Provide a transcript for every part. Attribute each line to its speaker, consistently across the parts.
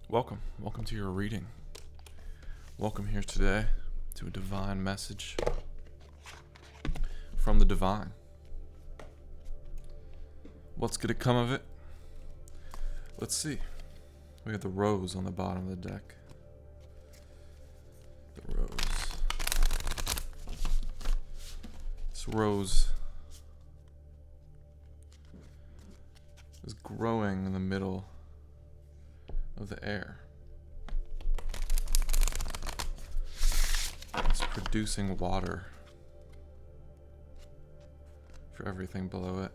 Speaker 1: Welcome to your reading. Welcome here today to a divine message from the divine. What's going to come of it? Let's see. We got the rose on the bottom of the deck. The rose. This rose is growing in the middle of the air. It's producing water for everything below it.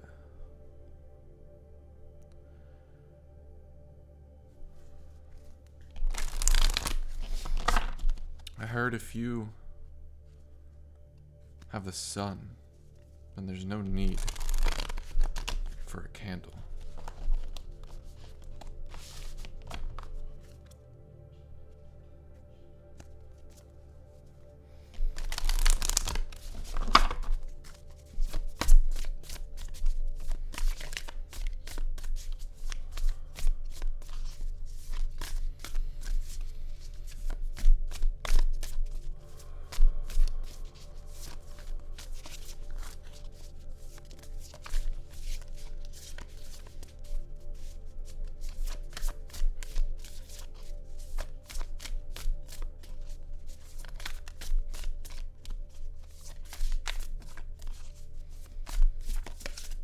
Speaker 1: I heard if you have the sun, then there's no need for a candle.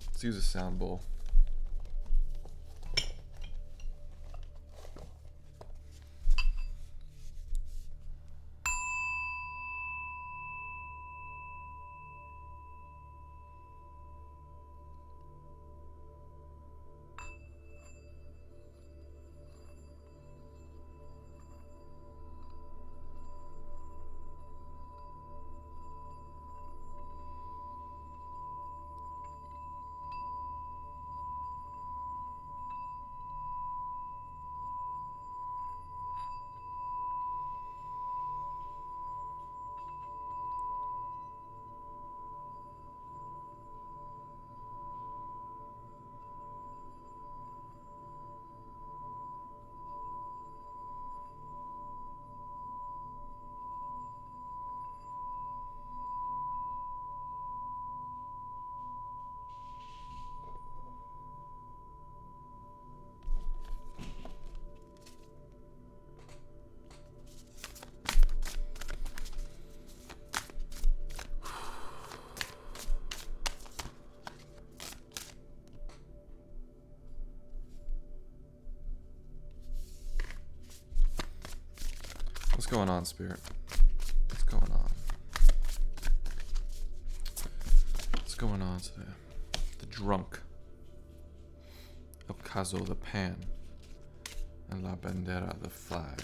Speaker 1: Let's use a sound bowl. What's going on, Spirit? What's going on? What's going on today? The drunk. El caso, the pan. And la bandera, the flag.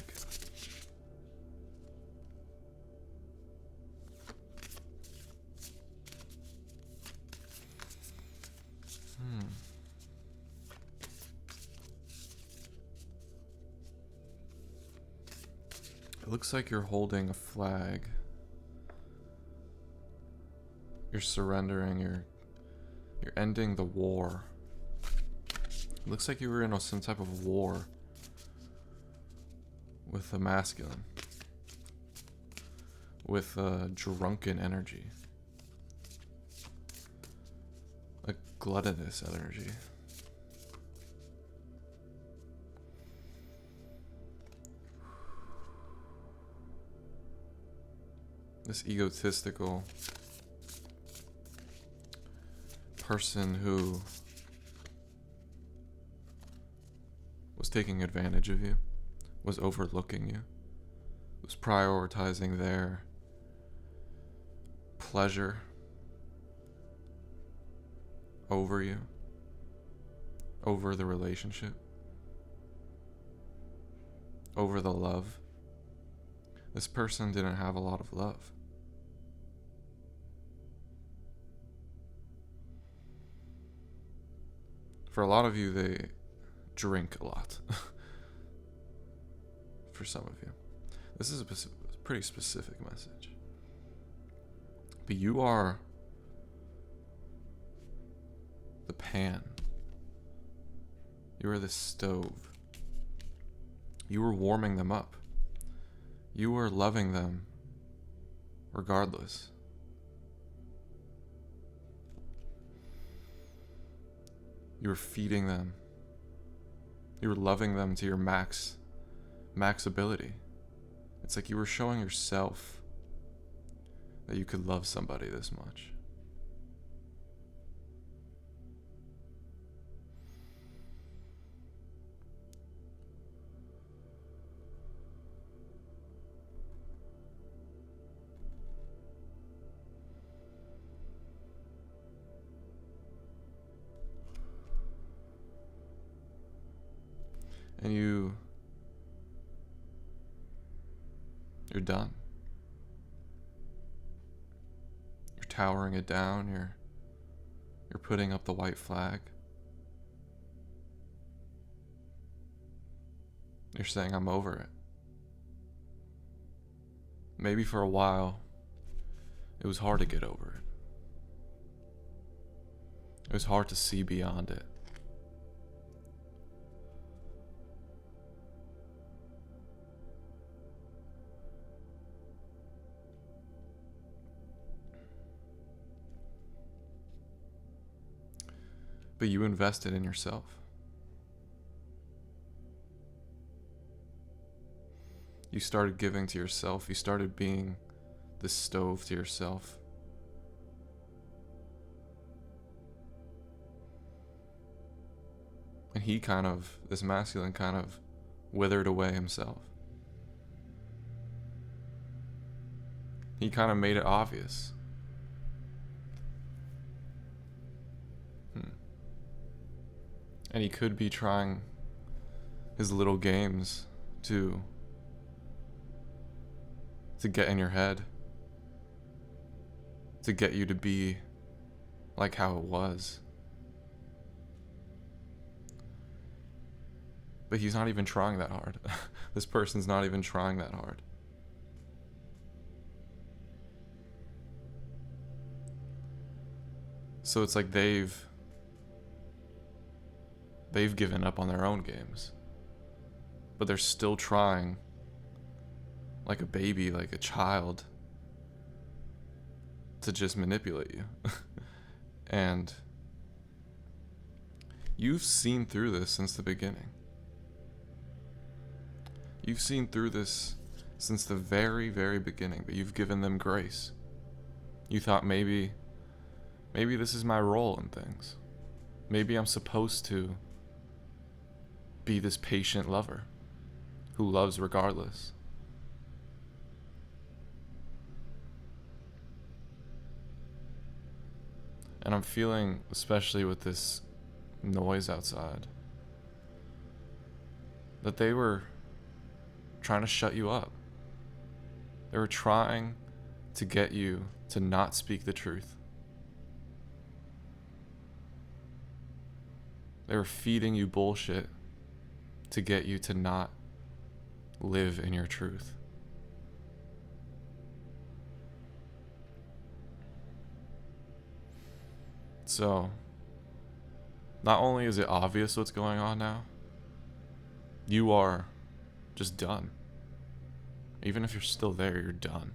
Speaker 1: It looks like you're holding a flag. You're surrendering, you're ending the war. It looks like you were in some type of war with the masculine. With a drunken energy. A gluttonous energy. This egotistical person who was taking advantage of you, was overlooking you, was prioritizing their pleasure over you, over the relationship, over the love. This person didn't have a lot of love. For a lot of you, they drink a lot. For some of you. This is a pretty specific message. But you are the pan. You are the stove. You were warming them up. You were loving them regardless. You were feeding them. You were loving them to your max ability. It's like you were showing yourself that you could love somebody this much. And you're done. You're towering it down, you're putting up the white flag. You're saying, I'm over it. Maybe for a while, it was hard to get over it. It was hard to see beyond it. But you invested in yourself. You started giving to yourself. You started being the stove to yourself. And this masculine kind of withered away himself. He kind of made it obvious. And he could be trying his little games to get in your head, to get you to be like how it was. But he's not even trying that hard. This person's not even trying that hard. So it's like they've given up on their own games, but they're still trying, like a baby, like a child, to just manipulate you. And you've seen through this since the beginning. You've seen through this since the very, very beginning, but you've given them grace. You thought maybe this is my role in things. Maybe I'm supposed to be this patient lover who loves regardless. And I'm feeling, especially with this noise outside, that they were trying to shut you up. They were trying to get you to not speak the truth. They were feeding you bullshit to get you to not live in your truth. So, not only is it obvious what's going on now, you are just done. Even if you're still there, you're done.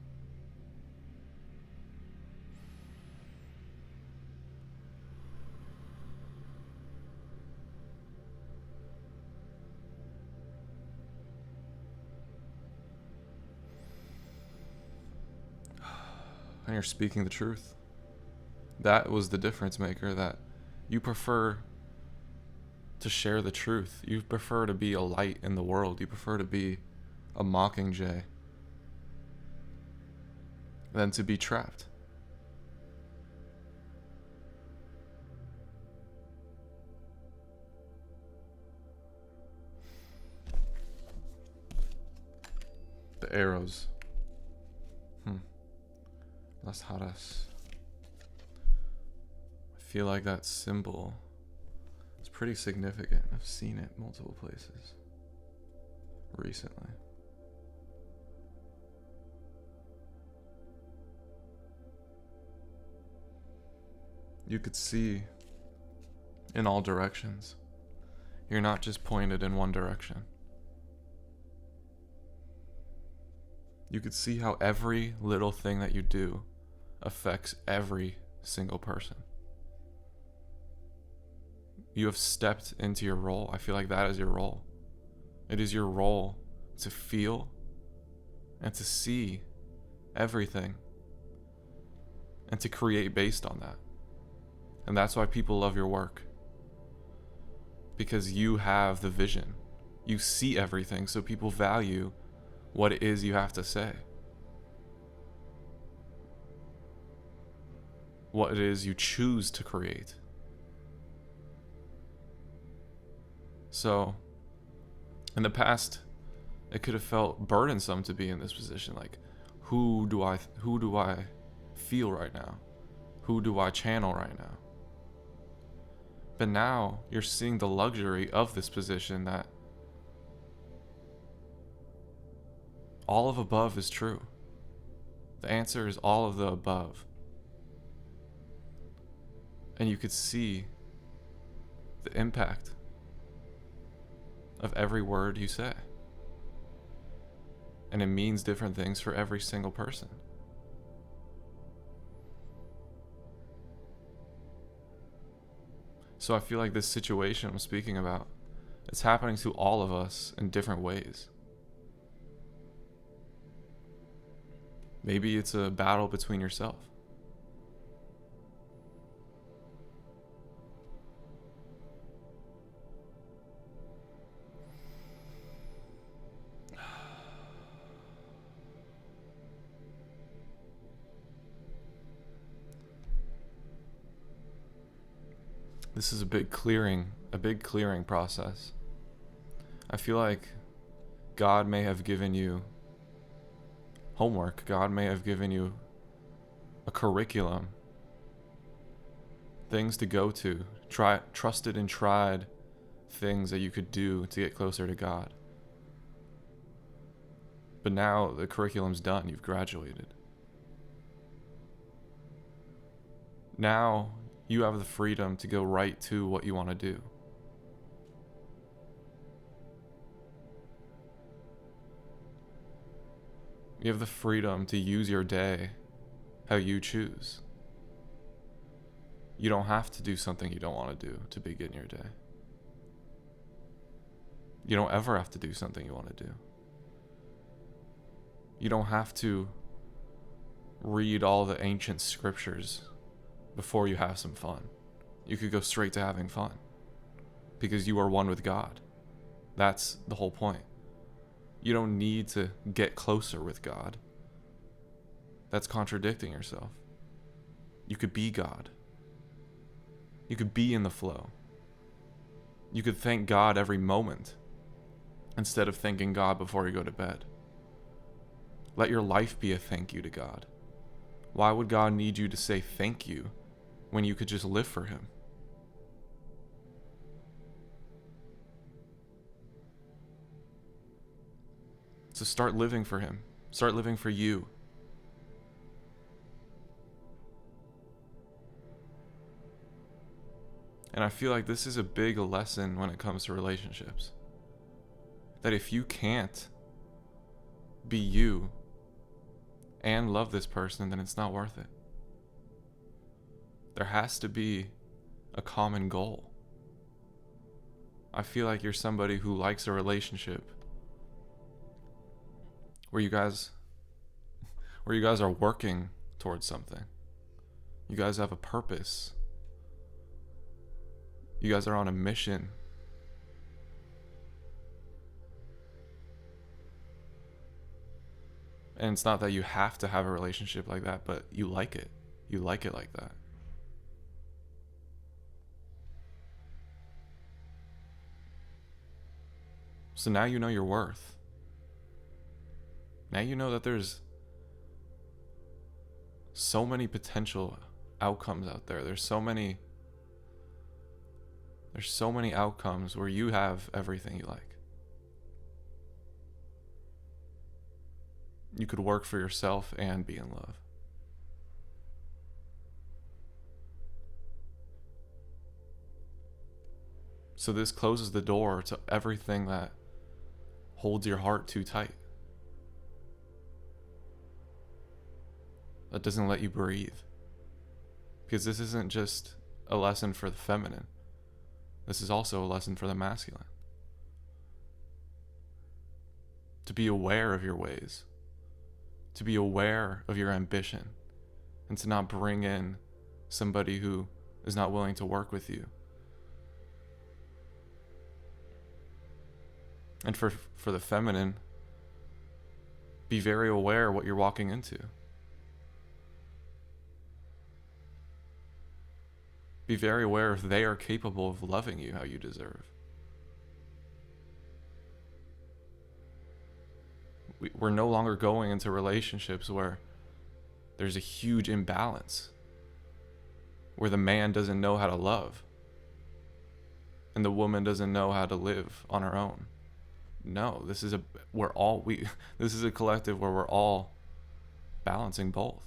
Speaker 1: And you're speaking the truth. That was the difference maker, that you prefer to share the truth. You prefer to be a light in the world. You prefer to be a mockingjay than to be trapped. The arrows. Las Haras. I feel like that symbol is pretty significant. I've seen it multiple places recently. You could see in all directions. You're not just pointed in one direction. You could see how every little thing that you do affects every single person. You have stepped into your role. I feel like that is your role. It is your role to feel and to see everything and to create based on that. And that's why people love your work. Because you have the vision. You see everything, so people value what it is you have to say. What it is you choose to create. So, in the past, it could have felt burdensome to be in this position. Like, who do I feel right now? Who do I channel right now? But now you're seeing the luxury of this position, that all of above is true. The answer is all of the above. And you could see the impact of every word you say. And it means different things for every single person. So I feel like this situation I'm speaking about, it's happening to all of us in different ways. Maybe it's a battle between yourself. This is a big clearing process. I feel like God may have given you homework. God may have given you a curriculum, things to go to, trusted and tried things that you could do to get closer to God. But now the curriculum's done. You've graduated. Now you have the freedom to go right to what you want to do. You have the freedom to use your day how you choose. You don't have to do something you don't want to do to begin your day. You don't ever have to do something you want to do. You don't have to read all the ancient scriptures before you have some fun. You could go straight to having fun because you are one with God. That's the whole point. You don't need to get closer with God. That's contradicting yourself. You could be God. You could be in the flow. You could thank God every moment instead of thanking God before you go to bed. Let your life be a thank you to God. Why would God need you to say thank you when you could just live for Him? So start living for Him. Start living for you. And I feel like this is a big lesson when it comes to relationships. That if you can't be you and love this person, then it's not worth it. There has to be a common goal. I feel like you're somebody who likes a relationship where you guys are working towards something. You guys have a purpose. You guys are on a mission. And it's not that you have to have a relationship like that, but you like it. You like it like that. So now you know your worth. Now you know that there's so many potential outcomes out there. There's so many outcomes where you have everything you like. You could work for yourself and be in love. So this closes the door to everything that holds your heart too tight. that doesn't let you breathe. Because this isn't just a lesson for the feminine. This is also a lesson for the masculine. To be aware of your ways. To be aware of your ambition. And to not bring in somebody who is not willing to work with you. And for the feminine, be very aware what you're walking into. Be very aware if they are capable of loving you how you deserve. We're no longer going into relationships where there's a huge imbalance, where the man doesn't know how to love and the woman doesn't know how to live on her own. No, this is a collective where we're all balancing both.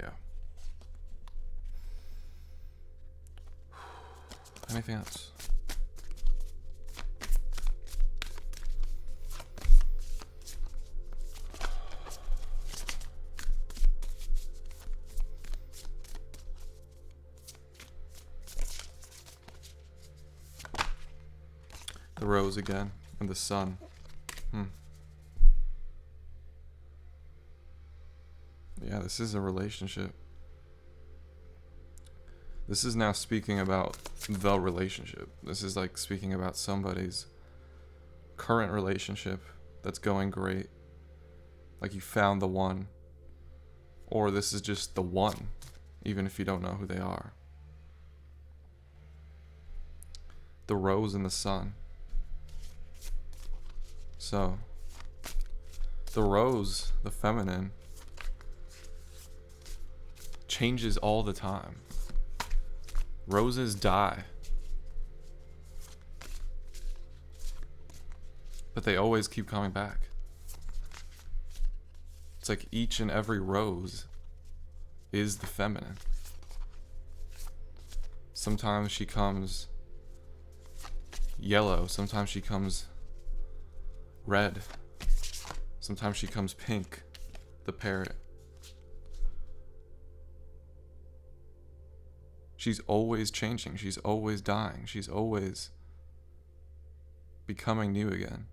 Speaker 1: Yeah. Anything else? The rose again, and the sun. Yeah, this is a relationship. This is now speaking about the relationship. This is like speaking about somebody's current relationship that's going great. Like you found the one. Or this is just the one, even if you don't know who they are. The rose and the sun. So, the rose, the feminine, changes all the time. Roses die. But they always keep coming back. It's like each and every rose is the feminine. Sometimes she comes yellow, sometimes she comes red, sometimes she comes pink, the parrot. She's always changing, she's always dying, she's always becoming new again.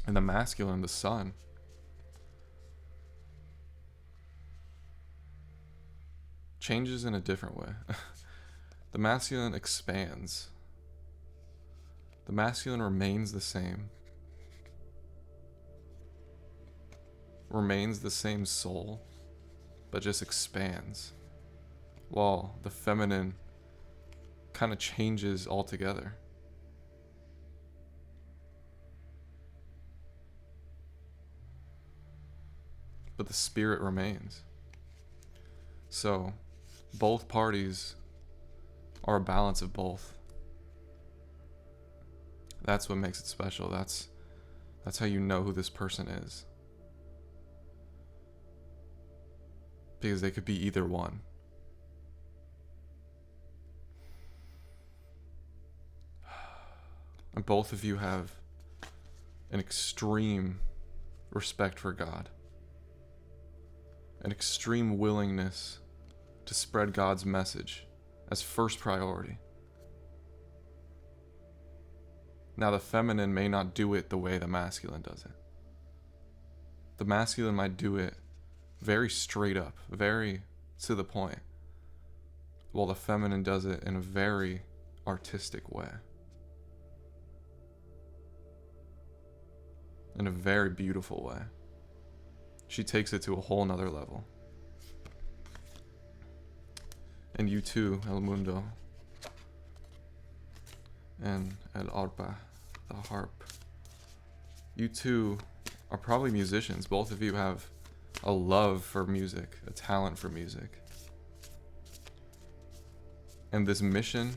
Speaker 1: And the masculine, the sun, changes in a different way. The masculine expands. The masculine remains the same. Remains the same soul, but just expands. While the feminine kind of changes altogether. But the spirit remains. So, both parties are a balance of both. That's what makes it special. That's how you know who this person is. Because they could be either one. And both of you have an extreme respect for God. An extreme willingness to spread God's message as first priority. Now, the feminine may not do it the way the masculine does it. The masculine might do it very straight up, very to the point, while the feminine does it in a very artistic way. In a very beautiful way. She takes it to a whole nother level. And you too, El Mundo. And El Arpa, the harp. You two are probably musicians. Both of you have a love for music, a talent for music. And this mission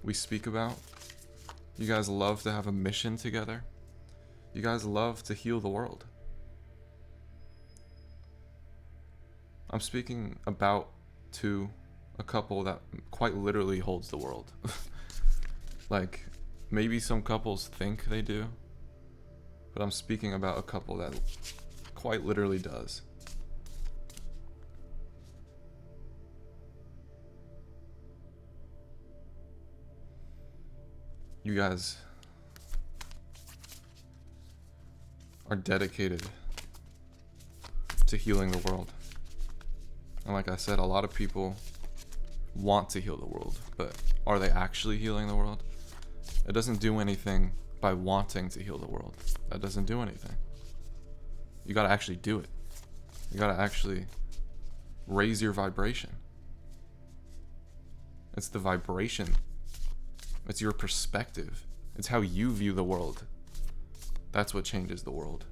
Speaker 1: we speak about, You guys love to have a mission together. You guys love to heal the world. I'm speaking about to a couple that quite literally holds the world. Like, maybe some couples think they do, but I'm speaking about a couple that quite literally does. You guys are dedicated to healing the world. And like I said, a lot of people want to heal the world, but are they actually healing the world? It doesn't do anything by wanting to heal the world. That doesn't do anything. You gotta actually do it. You gotta actually raise your vibration. It's the vibration. It's your perspective. It's how you view the world. That's what changes the world.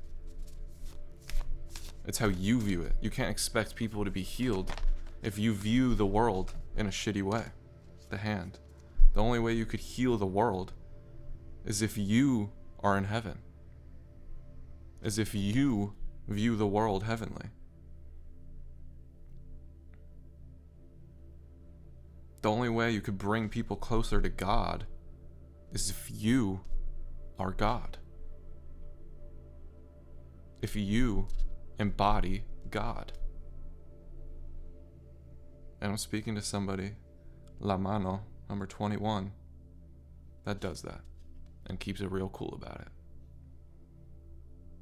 Speaker 1: It's how you view it. You can't expect people to be healed if you view the world in a shitty way. The hand. The only way you could heal the world is if you are in heaven. Is if you view the world heavenly. The only way you could bring people closer to God is if you are God. If you embody God. And I'm speaking to somebody, La Mano, number 21, that does that and keeps it real cool about it.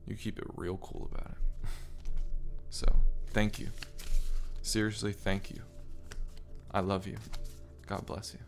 Speaker 1: You keep it real cool about it. So, thank you. Seriously, thank you. I love you. God bless you.